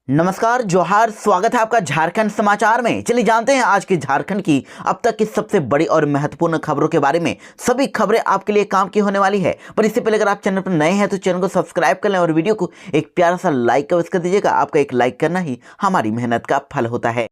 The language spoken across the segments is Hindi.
नमस्कार, जोहार। स्वागत है आपका झारखंड समाचार में। चलिए जानते हैं आज की झारखंड की अब तक की सबसे बड़ी और महत्वपूर्ण खबरों के बारे में। सभी खबरें आपके लिए काम की होने वाली है, पर इससे पहले अगर आप चैनल पर नए हैं तो चैनल को सब्सक्राइब कर लें और वीडियो को एक प्यारा सा लाइक अवश्य कर दीजिएगा। आपका एक लाइक करना ही हमारी मेहनत का फल होता है।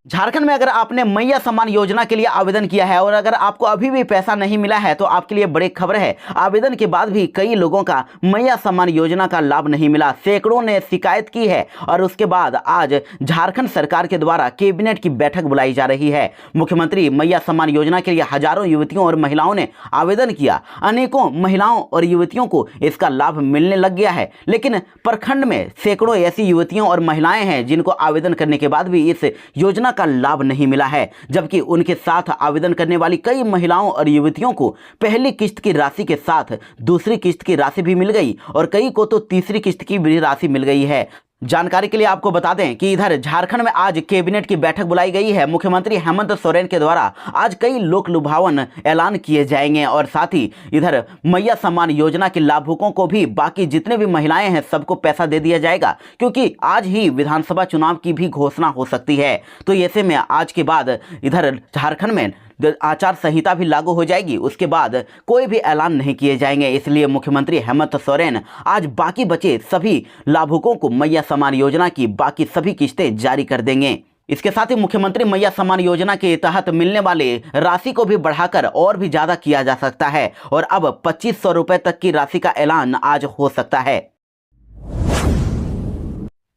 झारखंड में अगर आपने मैया सम्मान योजना के लिए आवेदन किया है और अगर आपको अभी भी पैसा नहीं मिला है तो आपके लिए बड़ी खबर है। आवेदन के बाद भी कई लोगों का मैया सम्मान योजना का लाभ नहीं मिला। सैकड़ों ने शिकायत की है और उसके बाद आज झारखंड सरकार के द्वारा कैबिनेट की बैठक बुलाई जा रही है। मुख्यमंत्री मैया सम्मान योजना के लिए हजारों युवतियों और महिलाओं ने आवेदन किया। अनेकों महिलाओं और युवतियों को इसका लाभ मिलने लग गया है, लेकिन प्रखंड में सैकड़ों ऐसी युवतियों और महिलाएं हैं जिनको आवेदन करने के बाद भी इस योजना का लाभ नहीं मिला है, जबकि उनके साथ आवेदन करने वाली कई महिलाओं और युवतियों को पहली किस्त की राशि के साथ दूसरी किस्त की राशि भी मिल गई और कई को तो तीसरी किस्त की भी राशि मिल गई है। जानकारी के लिए आपको बता दें कि इधर झारखंड में आज कैबिनेट की बैठक बुलाई गई है। मुख्यमंत्री हेमंत सोरेन के द्वारा आज कई लोक लुभावन ऐलान किए जाएंगे और साथ ही इधर मैया सम्मान योजना के लाभुकों को भी, बाकी जितने भी महिलाएं हैं सबको पैसा दे दिया जाएगा, क्योंकि आज ही विधानसभा चुनाव की भी घोषणा हो सकती है। तो ऐसे में आज के बाद इधर झारखंड में आचार संहिता भी लागू हो जाएगी। उसके बाद कोई भी ऐलान नहीं किए जाएंगे। इसलिए मुख्यमंत्री हेमंत सोरेन आज बाकी बचे सभी लाभुकों को मैया सम्मान योजना की बाकी सभी किस्तें जारी कर देंगे। इसके साथ ही मुख्यमंत्री मैया सम्मान योजना के तहत मिलने वाले राशि को भी बढ़ाकर और भी ज्यादा किया जा सकता है और अब 2500 रुपए तक की राशि का ऐलान आज हो सकता है।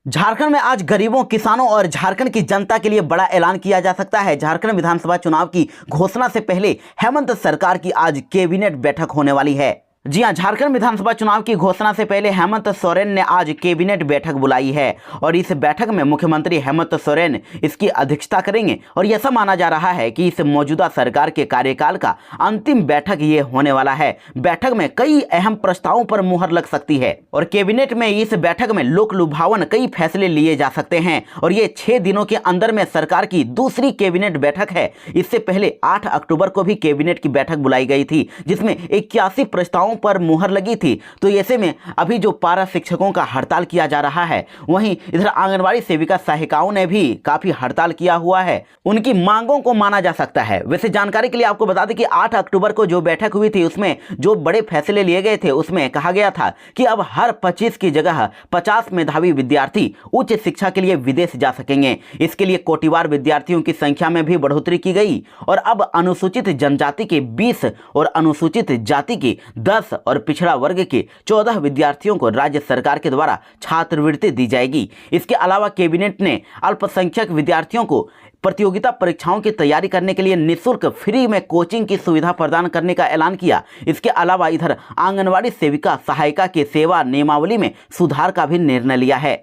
झारखंड में आज गरीबों, किसानों और झारखंड की जनता के लिए बड़ा ऐलान किया जा सकता है। झारखंड विधानसभा चुनाव की घोषणा से पहले हेमंत सरकार की आज कैबिनेट बैठक होने वाली है। जी हां, झारखंड विधानसभा चुनाव की घोषणा से पहले हेमंत सोरेन ने आज कैबिनेट बैठक बुलाई है और इस बैठक में मुख्यमंत्री हेमंत सोरेन इसकी अध्यक्षता करेंगे और ऐसा माना जा रहा है कि इस मौजूदा सरकार के कार्यकाल का अंतिम बैठक ये होने वाला है। बैठक में कई अहम प्रस्तावों पर मुहर लग सकती है और कैबिनेट में इस बैठक में लोक लुभावन कई फैसले लिए जा सकते हैं और ये 6 दिनों के अंदर में सरकार की दूसरी कैबिनेट बैठक है। इससे पहले 8 अक्टूबर को भी कैबिनेट की बैठक बुलाई गई थी जिसमें 81 प्रस्तावों पर मुहर लगी थी। तो ऐसे में अभी जो पारा शिक्षकों का हड़ताल किया जा रहा है, वहीं इधर आंगनवाड़ी सेविका सहायिकाओं ने भी काफी हड़ताल किया हुआ है। उनकी मांगों को माना जा सकता है। वैसे जानकारी के लिए आपको बता दें कि 8 अक्टूबर को जो बैठक हुई थी उसमें जो बड़े फैसले लिए गए थे उसमें कहा गया था कि अब हर 25 की जगह 50 मेधावी विद्यार्थी उच्च शिक्षा के लिए विदेश जा सकेंगे। इसके लिए कोटिवार विद्यार्थियों की संख्या में भी बढ़ोतरी की गई और अब अनुसूचित जनजाति के 20 और अनुसूचित जाति के 10 और पिछड़ा वर्ग के 14 विद्यार्थियों को राज्य सरकार के द्वारा छात्रवृत्ति दी जाएगी। इसके अलावा कैबिनेट ने अल्पसंख्यक विद्यार्थियों को प्रतियोगिता परीक्षाओं की तैयारी करने के लिए निःशुल्क फ्री में कोचिंग की सुविधा प्रदान करने का ऐलान किया। इसके अलावा इधर आंगनवाड़ी सेविका सहायिका के सेवा नियमावली में सुधार का भी निर्णय लिया है।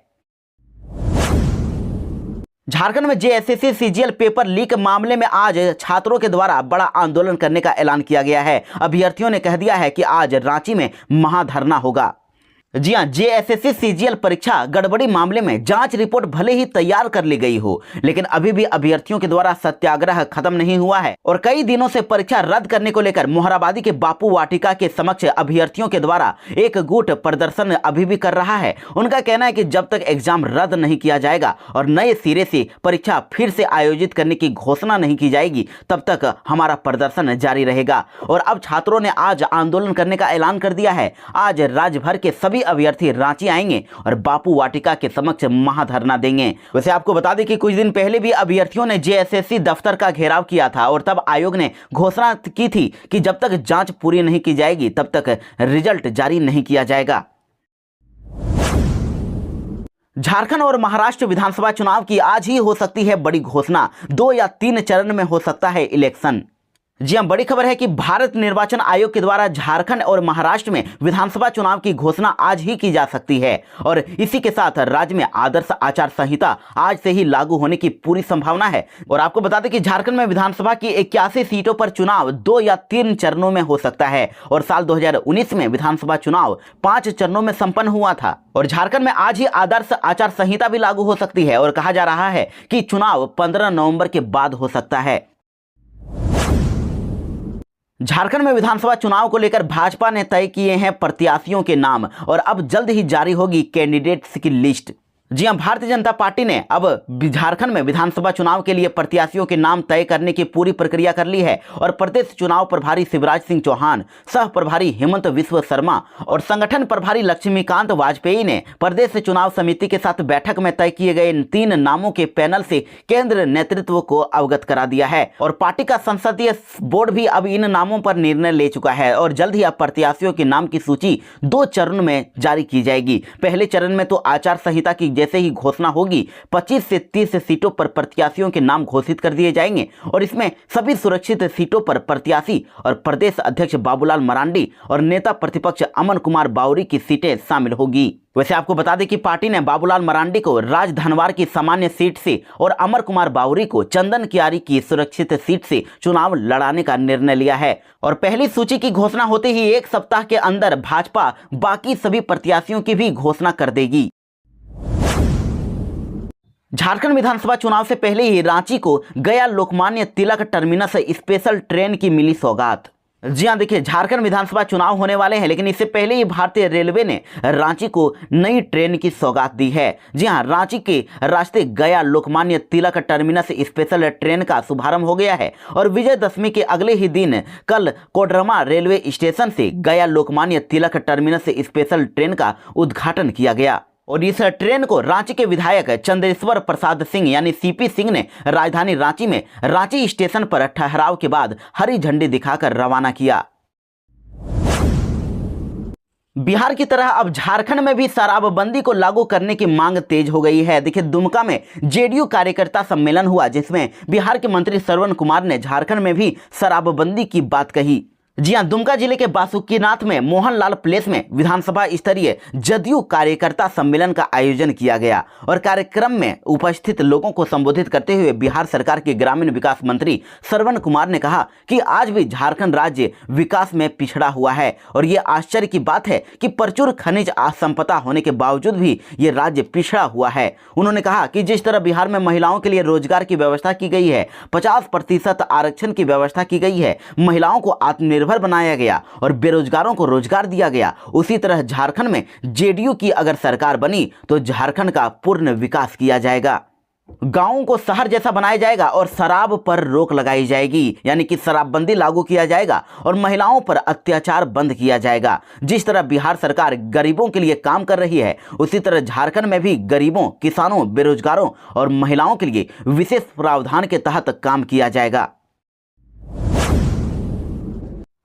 झारखंड में जेएसएससी सीजीएल पेपर लीक मामले में आज छात्रों के द्वारा बड़ा आंदोलन करने का ऐलान किया गया है। अभ्यर्थियों ने कह दिया है कि आज रांची में महाधरना होगा। जी हां, जेएसएससी सीजीएल परीक्षा गड़बड़ी मामले में जांच रिपोर्ट भले ही तैयार कर ली गई हो, लेकिन अभी भी अभ्यर्थियों के द्वारा सत्याग्रह खत्म नहीं हुआ है और कई दिनों से परीक्षा रद्द करने को लेकर मोहराबादी के बापू वाटिका के समक्ष अभ्यर्थियों के द्वारा एक गुट प्रदर्शन अभी भी कर रहा है। उनका कहना है कि जब तक एग्जाम रद्द नहीं किया जाएगा और नए सिरे से परीक्षा फिर से आयोजित करने की घोषणा नहीं की जाएगी, तब तक हमारा प्रदर्शन जारी रहेगा। और अब छात्रों ने आज आंदोलन करने का ऐलान कर दिया है। आज राज्य भर के सभी अभ्यर्थी रांची आएंगे और बापू वाटिका के समक्ष महाधरना देंगे। वैसे आपको बता दें कि कुछ दिन पहले भी अभ्यर्थियों ने जेएसएससी दफ्तर का घेराव किया था और तब आयोग ने घोषणा की थी कि जब तक जांच पूरी नहीं की जाएगी तब तक रिजल्ट जारी नहीं किया जाएगा। झारखंड और महाराष्ट्र विधानसभा चुनाव की आज ही हो सकती है बड़ी घोषणा। 2 या 3 चरण में हो सकता है इलेक्शन। जी हां, बड़ी खबर है कि भारत निर्वाचन आयोग के द्वारा झारखंड और महाराष्ट्र में विधानसभा चुनाव की घोषणा आज ही की जा सकती है और इसी के साथ राज्य में आदर्श आचार संहिता आज से ही लागू होने की पूरी संभावना है। और आपको बता दें कि झारखंड में विधानसभा की 81 सीटों पर चुनाव 2 या 3 चरणों में हो सकता है और साल 2019 में विधानसभा चुनाव 5 चरणों में संपन्न हुआ था। और झारखंड में आज ही आदर्श आचार संहिता भी लागू हो सकती है और कहा जा रहा है कि चुनाव 15 नवंबर के बाद हो सकता है। झारखंड में विधानसभा चुनाव को लेकर भाजपा ने तय किए हैं प्रत्याशियों के नाम और अब जल्द ही जारी होगी कैंडिडेट्स की लिस्ट। जी हां, भारतीय जनता पार्टी ने अब झारखंड में विधानसभा चुनाव के लिए प्रत्याशियों के नाम तय करने की पूरी प्रक्रिया कर ली है और प्रदेश चुनाव प्रभारी शिवराज सिंह चौहान, सह प्रभारी हेमंत विश्व शर्मा और संगठन प्रभारी लक्ष्मीकांत वाजपेयी ने प्रदेश चुनाव समिति के साथ बैठक में तय किए गए 3 नामों के पैनल से केंद्र नेतृत्व को अवगत करा दिया है और पार्टी का संसदीय बोर्ड भी अब इन नामों पर निर्णय ले चुका है और जल्द ही अब प्रत्याशियों के नाम की सूची 2 चरण में जारी की जाएगी। पहले चरण में तो आचार संहिता की जैसे ही घोषणा होगी 25 से 30 सीटों पर प्रत्याशियों के नाम घोषित कर दिए जाएंगे और इसमें सभी सुरक्षित सीटों पर प्रत्याशी और प्रदेश अध्यक्ष बाबूलाल मरांडी और नेता प्रतिपक्ष अमन कुमार बावरी की सीटें शामिल होगी। वैसे आपको बता दें कि पार्टी ने बाबूलाल मरांडी को राजधनवार की सामान्य सीट से और अमर कुमार बावरी को चंदन कियारी की सुरक्षित सीट से चुनाव लड़ाने का निर्णय लिया है और पहली सूची की घोषणा होते ही 1 सप्ताह के अंदर भाजपा बाकी सभी प्रत्याशियों की भी घोषणा कर देगी। झारखंड विधानसभा चुनाव से पहले ही रांची को गया Lokmanya Tilak terminus special train की मिली सौगात। जी हां, देखिए झारखंड विधानसभा चुनाव होने वाले हैं लेकिन इससे पहले ही भारतीय रेलवे ने रांची को नई ट्रेन की सौगात दी है। जी हां, रांची के रास्ते गया Lokmanya Tilak terminus special train का शुभारंभ हो गया है और विजयदशमी के अगले ही दिन कल कोडरमा रेलवे स्टेशन से गया Lokmanya Tilak terminus special train का उद्घाटन किया गया और इस ट्रेन को रांची के विधायक चंद्रेश्वर प्रसाद सिंह यानी सीपी सिंह ने राजधानी रांची में रांची स्टेशन पर ठहराव के बाद हरी झंडी दिखाकर रवाना किया। बिहार की तरह अब झारखंड में भी शराबबंदी को लागू करने की मांग तेज हो गई है। देखिए दुमका में जेडीयू कार्यकर्ता सम्मेलन हुआ जिसमें बिहार के मंत्री श्रवण कुमार ने झारखंड में भी शराबबंदी की बात कही। जी हां, दुमका जिले के बासुकीनाथ में मोहनलाल प्लेस में विधानसभा स्तरीय जदयू कार्यकर्ता सम्मेलन का आयोजन किया गया और कार्यक्रम में उपस्थित लोगों को संबोधित करते हुए बिहार सरकार के ग्रामीण विकास मंत्री श्रवण कुमार ने कहा कि आज भी झारखंड राज्य विकास में पिछड़ा हुआ है और ये आश्चर्य की बात है कि प्रचुर खनिज संपदा होने के बावजूद भी ये राज्य पिछड़ा हुआ है। उन्होंने कहा कि जिस तरह बिहार में महिलाओं के लिए रोजगार की व्यवस्था की गई है, 50% आरक्षण की व्यवस्था की गई है, महिलाओं को आत्मनिर्भर बनाया गया और बेरोजगारों को रोजगार दिया गया, उसी तरह झारखंड में जेडीयू की अगर सरकार बनी तो झारखंड का पूर्ण विकास किया जाएगा, गांवों को शहर जैसा बनाया जाएगा और शराब पर रोक लगाई जाएगी, यानी कि शराबबंदी लागू किया जाएगा और महिलाओं पर अत्याचार बंद किया जाएगा। जिस तरह बिहार सरकार गरीबों के लिए काम कर रही है उसी तरह झारखंड में भी गरीबों, किसानों, बेरोजगारों और महिलाओं के लिए विशेष प्रावधान के तहत काम किया जाएगा।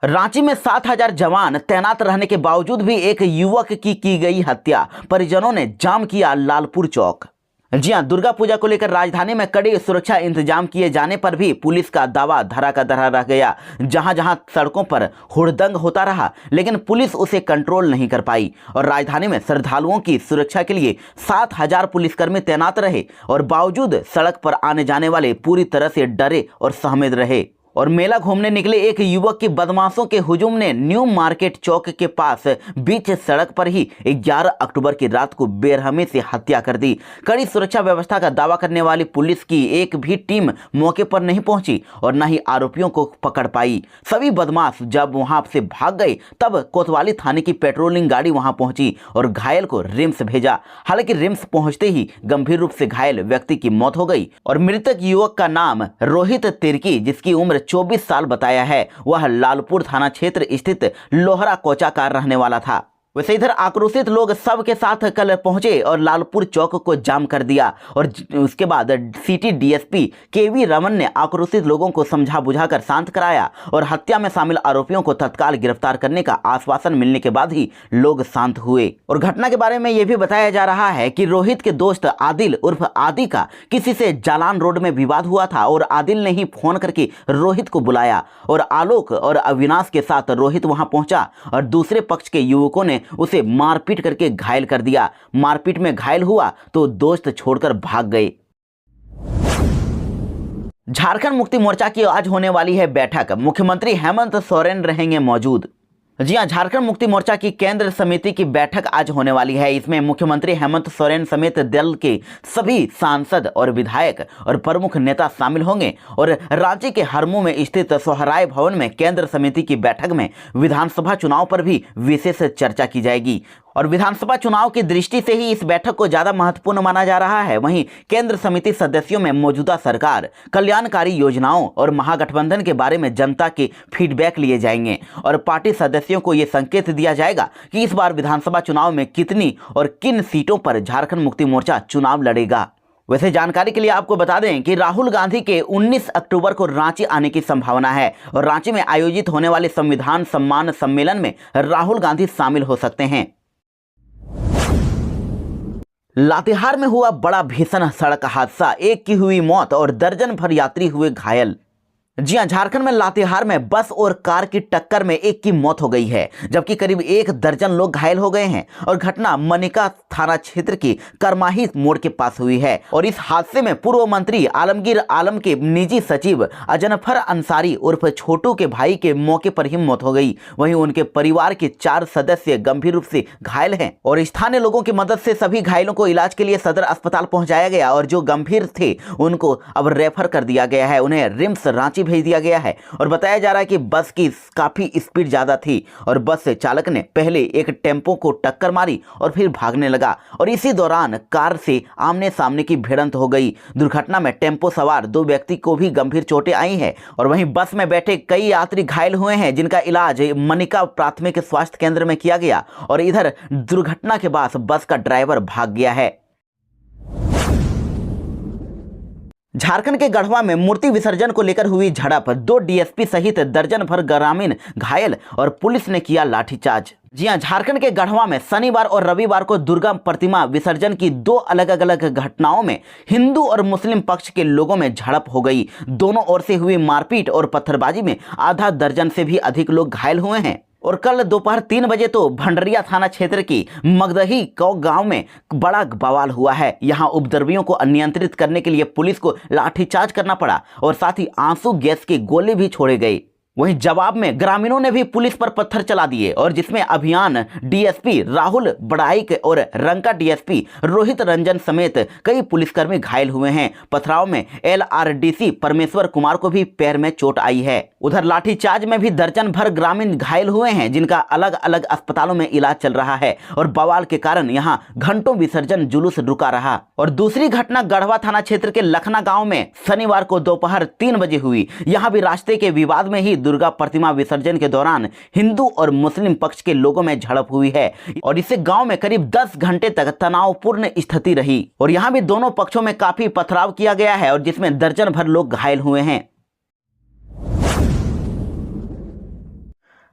रांची में 7,000 जवान तैनात रहने के बावजूद भी एक युवक की गई हत्या, परिजनों ने जाम किया लालपुर चौक। जी हां, दुर्गा पूजा को लेकर राजधानी में कड़े सुरक्षा इंतजाम किए जाने पर भी पुलिस का दावा धरा का धरा रह गया। जहां जहां सड़कों पर हुड़दंग होता रहा लेकिन पुलिस उसे कंट्रोल नहीं कर पाई और राजधानी में श्रद्धालुओं की सुरक्षा के लिए 7,000 पुलिसकर्मी तैनात रहे और बावजूद सड़क पर आने जाने वाले पूरी तरह से डरे और सहमे रहे। और मेला घूमने निकले एक युवक की बदमाशों के हुजूम ने न्यू मार्केट चौक के पास बीच सड़क पर ही 11 अक्टूबर की रात को बेरहमी से हत्या कर दी। कड़ी सुरक्षा व्यवस्था का दावा करने वाली पुलिस की एक भी टीम मौके पर नहीं पहुंची और न ही आरोपियों को पकड़ पाई। सभी बदमाश जब वहां से भाग गए तब कोतवाली थाने की पेट्रोलिंग गाड़ी वहां पहुंची और घायल को रिम्स भेजा। हालांकि रिम्स पहुंचते ही गंभीर रूप से घायल व्यक्ति की मौत हो गई और मृतक युवक का नाम रोहित तिर्की, जिसकी उम्र 24 साल बताया है। वह लालपुर थाना क्षेत्र स्थित लोहरा कोचा का रहने वाला था। वैसे इधर आक्रोशित लोग सबके साथ कल पहुंचे और लालपुर चौक को जाम कर दिया और उसके बाद सिटी डीएसपी केवी रमन ने आक्रोशित लोगों को समझा बुझाकर शांत कराया और हत्या में शामिल आरोपियों को तत्काल गिरफ्तार करने का आश्वासन मिलने के बाद ही लोग शांत हुए। और घटना के बारे में यह भी बताया जा रहा है कि रोहित के दोस्त आदिल उर्फ आदि का किसी से जालान रोड में विवाद हुआ था और आदिल ने ही फोन करके रोहित को बुलाया और आलोक और अविनाश के साथ रोहित वहां पहुंचा और दूसरे पक्ष के युवकों ने उसे मारपीट करके घायल कर दिया। मारपीट में घायल हुआ तो दोस्त छोड़कर भाग गए। झारखंड मुक्ति मोर्चा की आज होने वाली है बैठक, मुख्यमंत्री हेमंत सोरेन रहेंगे मौजूद। जी हां, झारखंड मुक्ति मोर्चा की केंद्र समिति की बैठक आज होने वाली है। इसमें मुख्यमंत्री हेमंत सोरेन समेत दल के सभी सांसद और विधायक और प्रमुख नेता शामिल होंगे और रांची के हरमू में स्थित सोहराय भवन में केंद्र समिति की बैठक में विधानसभा चुनाव पर भी विशेष चर्चा की जाएगी और विधानसभा चुनाव की दृष्टि से ही इस बैठक को ज्यादा महत्वपूर्ण माना जा रहा है। वहीं केंद्र समिति सदस्यों में मौजूदा सरकार, कल्याणकारी योजनाओं और महागठबंधन के बारे में जनता के फीडबैक लिए जाएंगे और पार्टी सदस्यों को यह संकेत दिया जाएगा कि इस बार विधानसभा चुनाव में कितनी और किन सीटों पर झारखंड मुक्ति मोर्चा चुनाव लड़ेगा। वैसे जानकारी के लिए आपको बता दें कि राहुल गांधी के 19 अक्टूबर को रांची आने की संभावना है और रांची में आयोजित होने वाले संविधान सम्मान सम्मेलन में राहुल गांधी शामिल हो सकते हैं। लातेहार में हुआ बड़ा भीषण सड़क हादसा, एक की हुई मौत और दर्जन भर यात्री हुए घायल। जी हां, झारखंड में लातेहार में बस और कार की टक्कर में एक की मौत हो गई है जबकि करीब 1 दर्जन लोग घायल हो गए हैं और घटना मनिका थाना क्षेत्र की करमाही मोड़ के पास हुई है और इस हादसे में पूर्व मंत्री आलमगीर आलम के निजी सचिव अजनफर अंसारी उर्फ छोटू के भाई के मौके पर ही मौत हो गई। वहीं उनके परिवार के 4 सदस्य गंभीर रूप से घायल हैं और स्थानीय लोगों की मदद से सभी घायलों को इलाज के लिए सदर अस्पताल पहुंचाया गया और जो गंभीर थे उनको अब रेफर कर दिया गया है, उन्हें रिम्स रांची भेज दिया गया है। और बताया जा रहा है कि बस की काफी स्पीड ज्यादा थी और बस चालक ने पहले एक टेम्पो को टक्कर मारी और फिर भागने लगा और इसी दौरान कार से आमने सामने की भिड़ंत हो गई। दुर्घटना में टेम्पो सवार 2 व्यक्ति को भी गंभीर चोटें आई हैं और वहीं बस में बैठे कई यात्री घायल हुए हैं जिनका इलाज मनिका प्राथमिक स्वास्थ्य केंद्र में किया गया और इधर दुर्घटना के बाद बस का ड्राइवर भाग गया है। झारखंड के गढ़वा में मूर्ति विसर्जन को लेकर हुई झड़प, 2 डीएसपी सहित दर्जन भर ग्रामीण घायल और पुलिस ने किया लाठीचार्ज। जी हां, झारखंड के गढ़वा में शनिवार और रविवार को दुर्गा प्रतिमा विसर्जन की 2 अलग अलग घटनाओं में हिंदू और मुस्लिम पक्ष के लोगों में झड़प हो गई। दोनों ओर से हुई मारपीट और पत्थरबाजी में आधा दर्जन से भी अधिक लोग घायल हुए हैं और कल दोपहर 3 बजे तो भंडरिया थाना क्षेत्र की मगदही गांव में बड़ा बवाल हुआ है। यहां उपद्रवियों को नियंत्रित करने के लिए पुलिस को लाठीचार्ज करना पड़ा और साथ ही आंसू गैस के गोले भी छोड़े गए। वहीं जवाब में ग्रामीणों ने भी पुलिस पर पत्थर चला दिए और जिसमें अभियान डीएसपी राहुल बड़ाइक और रंका डीएसपी रोहित रंजन समेत कई पुलिसकर्मी घायल हुए हैं। पथराव में एलआरडीसी परमेश्वर कुमार को भी पैर में चोट आई है। उधर लाठीचार्ज में भी दर्जन भर ग्रामीण घायल हुए हैं जिनका अलग अलग अस्पतालों में इलाज चल रहा है और बवाल के कारण यहां घंटों विसर्जन जुलूस रुका रहा। और दूसरी घटना गढ़वा थाना क्षेत्र के लखना गांव में शनिवार को दोपहर 3 बजे हुई। यहां भी रास्ते के विवाद में ही दुर्गा प्रतिमा विसर्जन के दौरान हिंदू और मुस्लिम पक्ष के लोगों में झड़प हुई है और इससे गांव में करीब 10 घंटे तक तनावपूर्ण स्थिति रही और यहां भी दोनों पक्षों में काफी पथराव किया गया है और जिसमें दर्जन भर लोग घायल हुए हैं।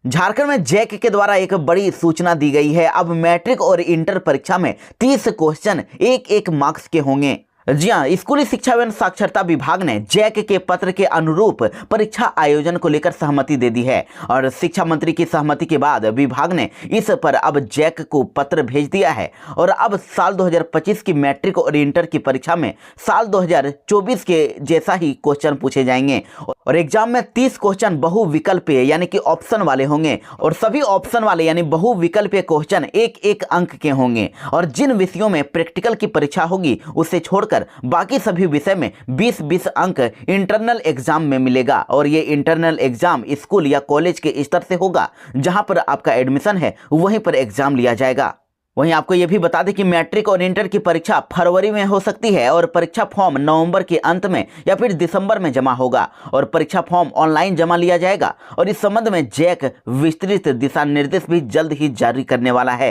झारखंड में जैक के द्वारा एक बड़ी सूचना दी गई है। अब मैट्रिक और इंटर परीक्षा में 30 क्वेश्चन 1-1 मार्क्स के होंगे। जी हां, स्कूली शिक्षा एवं साक्षरता विभाग ने जैक के पत्र के अनुरूप परीक्षा आयोजन को लेकर सहमति दे दी है और शिक्षा मंत्री की सहमति के बाद विभाग ने इस पर अब जैक को पत्र भेज दिया है और अब साल 2025 की मैट्रिक और इंटर की परीक्षा में साल 2024 के जैसा ही क्वेश्चन पूछे जाएंगे और एग्जाम में 30 क्वेश्चन बहुविकल्पीय यानी कि ऑप्शन वाले होंगे और सभी ऑप्शन वाले यानी बहुविकल्पीय क्वेश्चन 1-1 अंक के होंगे और जिन विषयों में प्रैक्टिकल की परीक्षा होगी उसे छोड़कर बाकी सभी विषय में 20-20 अंक इंटरनल एग्जाम में मिलेगा और ये इंटरनल एग्जाम स्कूल या कॉलेज के स्तर से होगा। जहां पर आपका एडमिशन है वहीं पर एग्जाम लिया जाएगा। वहीं आपको यह भी बता दें कि मैट्रिक और इंटर की परीक्षा फरवरी में हो सकती है और परीक्षा फॉर्म नवंबर के अंत में या फिर दिसंबर में जमा होगा और परीक्षा फॉर्म ऑनलाइन जमा लिया जाएगा और इस संबंध में जैक विस्तृत दिशा निर्देश भी जल्द ही जारी करने वाला है।